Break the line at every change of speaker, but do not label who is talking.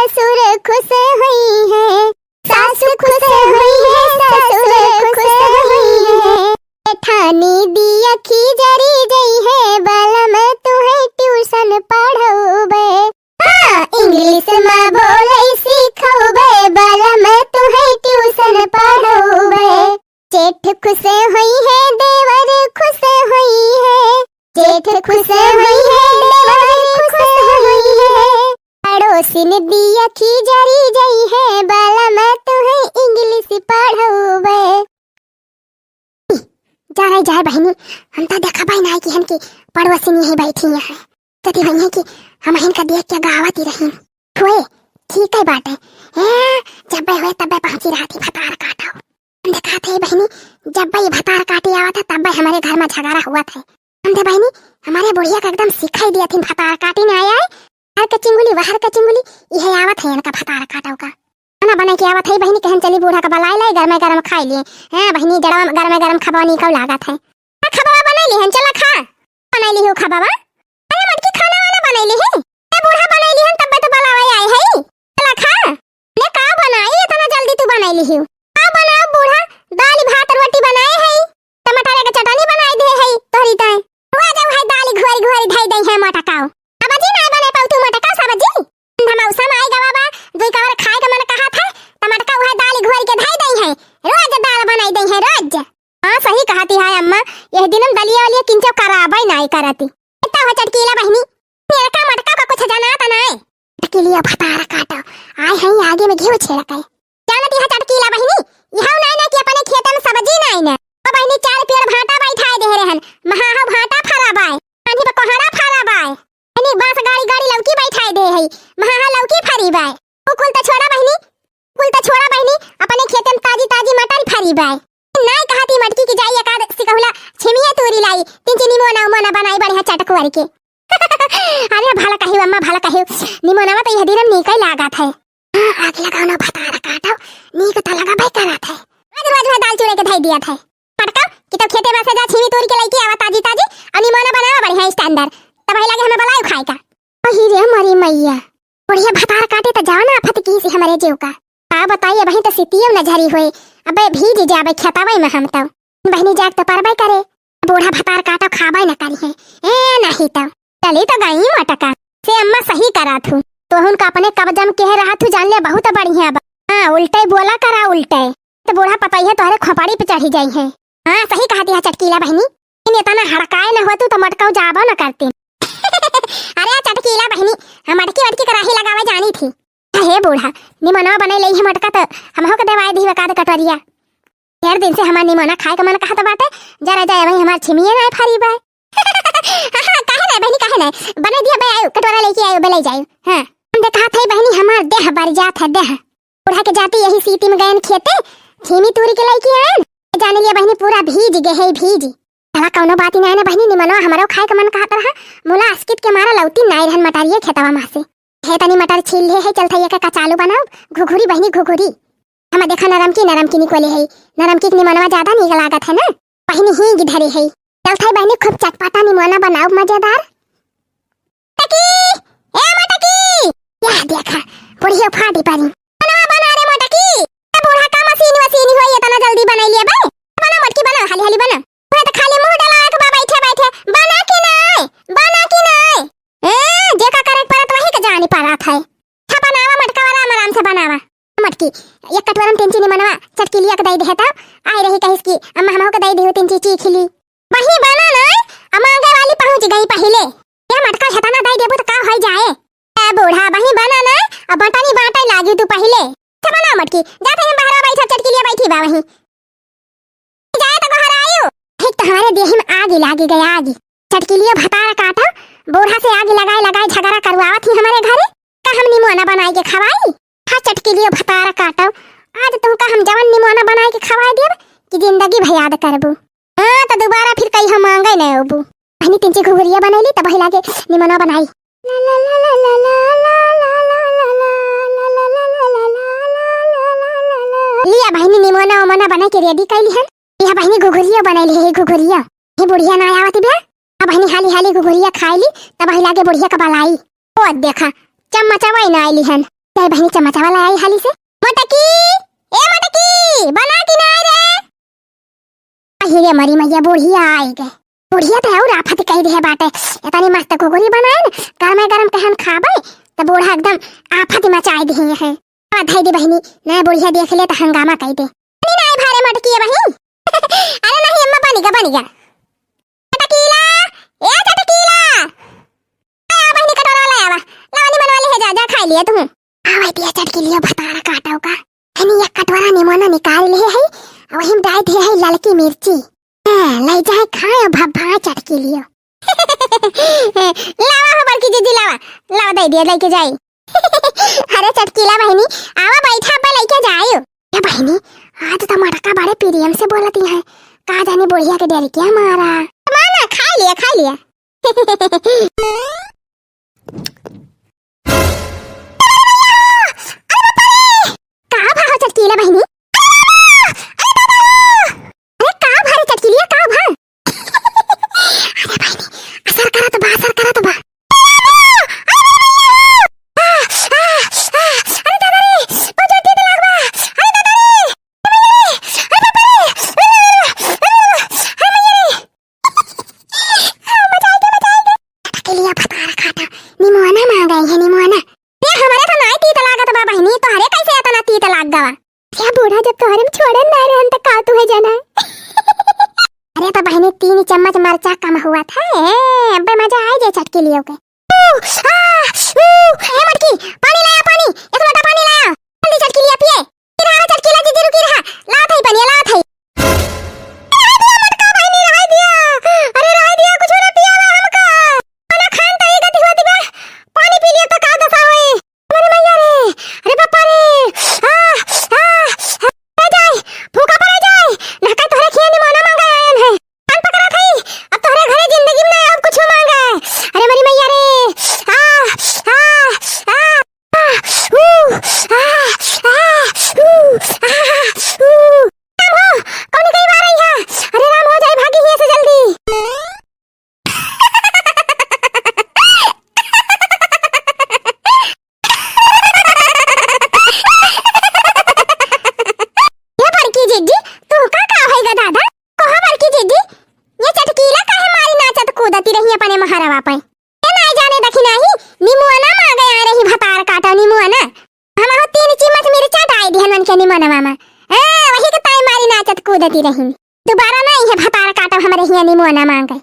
ससुर खुश हुई है, सास खुश हुई है, ससुर खुश हुई है। जेठानी दिया खिजरी गई है, बलम तुम्हें ट्यूशन पढ़ाऊबे। इंग्लिश में बोले सीखोबे, बलम तुम्हें ट्यूशन पढ़ाऊबे। जेठ खुश हुई है, देवर खुश हुई है, जेठ खुश हुई है, देवर खुश हुई है। पड़ोसिन दिया खिजरी गई है, बलम तुम्हें इंग्लिश पढ़ाऊबे। जा बहनी, हम तो देखा भाई ना कि हम की पड़ोसिन यही बैठी है, कति भाई है कि हम इनका देख के गावत ही रही हुए। ठीक है बात है, जब हुए तब पहुंची रहा थी भतार काटा। हम देखा थे बहनी, जब भाई भतार काटे आवा था तब हमारे घर में झगड़ा हुआ था। हम थे बहनी हमारे बुढ़िया का एकदम सिखाई दिया थी भतार काटे ने आया है, हर का चिंगुली वहर का चिंगुली यह आवत है इनका भतार काटा का खाना बना के आवत है बहनी। कहन चली बूढ़ा का बलाई लाई गरम गरम खाई लिए। बहनी जड़ा गरम गरम खबा निकल लागत है। खबा बना ली हन, चला खा बना ली हो खबा। अरे मटकी खाना वाला बना ली है, ए बूढ़ा बना ली हन तब तो बलावे आए है। चला खा ले का बनाई इतना जल्दी तू बना ली हो। का बनाओ बूढ़ा, दाल भात रोटी बनाए है, टमाटर के चटनी बनाई दे है तोरी ताई। हुआ जब है दाल घोरी घोरी धई दई है मटकाओ। अब जी ना बने पाऊ तू मटका सब्जी। हम मौसम आई गवाबा दुई कवर खाए के मन कहा था, टमाटर वह दाल घोरी के धई दई है, रोज दाल बनाई दई है रोज। हां सही कहती है अम्मा, यह दिन हम दलिया वाली किंचो कराबई नहीं करती। इतना हो चटकीला बहनी, मेरा का मटका का कुछ जाना नहीं। चटकीलिया भतार काटो आए हैं आगे में घेव छेड़ के जानती है चटकीला बहनी। यहां नहीं ना कि अपने खेत में सब्जी नहीं ना। ओ बहनी चार पेड़ भाटा बैठाए दे रहन, महा भाटा फराबाय आंधी पे कोहड़ा फराबाय। बहनी बांस गाड़ी गाड़ी लौकी बैठाए दे है, महा लौकी फरीबाय। ओ कुल तो छोड़ा बहनी, कुल तो छोड़ा बहनी, अपने खेत में ताजी ताजी मटर फरीबाय। नहीं कहती मटकी की जाई एकाद सिकहुला छिमिया तोरी लाई, तीन चिनी मोना बनाई बढ़िया चटकुआर के। अरे भला कहियो अम्मा भला कहियो, निमोनावा तो यह दिन हम निकल लागत है। आग लगाओ ना भतार काटो, नीक तो लगा भाई करत है। रोज रोज दाल चूरे के धई दिया था पटका कि तो खेते में से जा छिमी तोरी के लईकी आवा ताजी ताजी और निमोना बनावा बढ़िया स्टैंडर्ड, तब ही लगे हमें बलायो खाए का। ओही रे हमारी मैया, बढ़िया भतार काटे तो जाओ ना आफत की से हमारे जीव का। का बताइए बहन तो सितियो न झरी होए, अबे भीज जाबे खेताबे में हम तो बहनी जाग तो परबे करे। बूढ़ा भतार काटो खाबे न करी है, ए नहीं तो चली तो गई मटका से अम्मा सही करा थू तो उनका अपने कब्जा में कह रहा थू जान ले बहुत बढ़िया बा। हां उल्टे बोला करा उल्टे तो बूढ़ा पता ही है तोहरे खोपड़ी पे चढ़ी जाई है। हां सही कहती है चटकीला बहनी, इन इतना हड़काए न होतू तो मटका जाबो न करती। अरे चटकीला बहनी हम मटकी वटकी कराही लगावे जानी थी। हे बूढ़ा निमोना बने ले है मटका तो हमहो के देवाई दी बका कटोरिया। यार दिन से हमार निमोना खाए के मन कहत बाटे, जरा जाए भाई हमार छिमिए ना फरी बा। हां काहे ना बहनी काहे ना बने दिया बे आयो कटोरा लेके आयो बे ले जायो। हां हम देखा थे बहनी हमार देह बर जात है देह। बूढ़ा के जाती यही सीटी में गयन खेते छिमी तूरी के लेके आन जाने लिया बहनी पूरा भीज गए है भीज। तला कौनो बात नहीं ना बहनी निमोना हमरो खाए के मन कहत रहा, मुला अस्कित के मारा लौती नाई रहन मटारिए खेतवा में से हे तनी मटर छील ले है चलता ये का चालू बनाओ घुघुरी बहनी घुघुरी। हम देखा नरम की निकोले है, नरम की निमोनवा ज्यादा निक लागत है ना बहनी ही गिधरे है। चलता बहनी खूब चटपटा निमोना बनाओ मजेदार। टकी ए मटकी या देखा बुढ़िया फाटी पानी बना रे मटकी। ए बूढ़ा का मशीन होई इतना जल्दी बनाई लिया बे। बना मटकी बना हाली हाली बना, ओए तो खाली मुंह डाला के बैठे बैठे बना की नहीं ए जेका करे परत वही के जानी पारत है। था बनावा मटका वाला आराम से बनावा मटकी एक कटोरा में 3 चीनी बनवा चटकीलिया के दई देता आई रही कहिस की अम्मा हमहु के दई देहु 3 चीची खिली वही बना ना। अम्मा आगे वाली पहुंच गई पहले, ये मटका छताना दई देबो तो का होई जाए। ए बूढ़ा वही बना ना, अब बटनी बाटे लागी तू पहले था बना मटकी जाते हम बाहर बैठा चटकीलिया बैठी बा वही जाए तो बाहर आयो। ठीक तो हमारे देह में आग लागी गई आग। चटकीलिया भतार काटा बूढ़ा से आग लगाए झगड़ा करवावत ही हमारे घरे का हम निमोना बनाई के खवाई। हा चटकीलिया भतार काटा आज तुमका हम जवन निमोना बनाई के खवाई देब कि जिंदगी भर याद करबू। हां तो दोबारा फिर कहीं हम मांगे न अबू। हनी 3 ची घुघुरिया बनैली तब ही लागे निमोना बनाई। ला ला ला ला ला ला लिया बहनी निमोना ओमना बना के रेडी कैली हन। यह बहनी घुघुरिया बनैली है घुघुरिया। हे बुढ़िया ना आवत बे, अब बहनी हाली हाली घुघुरिया खाईली तब ही लागे बुढ़िया का बलाई। ओ देखा चम्मचवा ना आईली हन। लाई बहनी चमचा वाला आई हाली से। मटकी ए मटकी बना कि नहीं रे? अहि रे मरी मैया बुढ़िया आई गए। बुढ़िया तो और आफत कह दे बाटे इतनी मस्त घुघुरी बनाए न गरम गरम कहन खाबे तो बूढ़ा एकदम आफत मचाई दी है। धई दे बहनी ना बुढ़िया देख ले तो हंगामा कह दे। नहीं नहीं भारे मटकी है बहनी। अरे नहीं अम्मा पानी का टकीला ए टकीला आ बहनी कटोरा ले आवा लावनी बनवा ले जा जा खा लिए तू। आवे दिया चटकी लियो भतारा काटाओ का हनी एक कटोरा निमोना निकाल ले है वही डाल दे है ललकी मिर्ची ले जाए खाए भभा चटकी लियो। लावा हो बड़की दीदी लावा लावा दे दिया लेके जाई। अरे चटकीला बहनी आवा बैठा पे लेके जायो। या बहनी आज तो मटका बड़े प्रियम से बोलती है का जाने बुढ़िया के डर क्या मारा। माना खा लिया का भाव चटकीला बहनी। बूढ़ा जब तोहरे में छोड़न ना रहन त का तू है जाना। अरे तो बहनी 3 चम्मच मरचा कम हुआ था अबे मजा आ जाए चटकी लियो के। ए मटकी पानी लाया पानी एक लोटा पानी लाया जल्दी चटकी लिया पिए। रहा चटकी ला दीदी रुकी रहा ला थई पानी ला थई। मटका बहनी रह दिया अरे रह दिया कुछ ना पिया हमका खाना खान त एक गति होती बा पानी पी लिया तो का दशा होई। अरे मैया रे अरे पापा रे भूखा पड़ा जाए लड़का तोहरे खिया निमोना मांगा आयन है कान पकड़ा थई अब तोहरे घरे जिंदगी में अब कुछ मांगा है। अरे मेरी मैया रे कौन कई बार आई है। अरे राम हो जाए भागी हिया से जल्दी। जीजी तू का होएगा दादा कहां बड़की जीजी ये चटकीला काहे मारी नाचत कूदती रही अपने महारावा पे। ए नहीं जाने दखी नहीं निमुआना मां गया रही भतार काटा निमुआना हम हो 3 चम्मच मिर्चा डाल दी हनन के निमुआना मामा वही के ताई मारी नाचत कूदती रही दोबारा नहीं है भतार काटा हमरे हिया निमुआना मांग गए।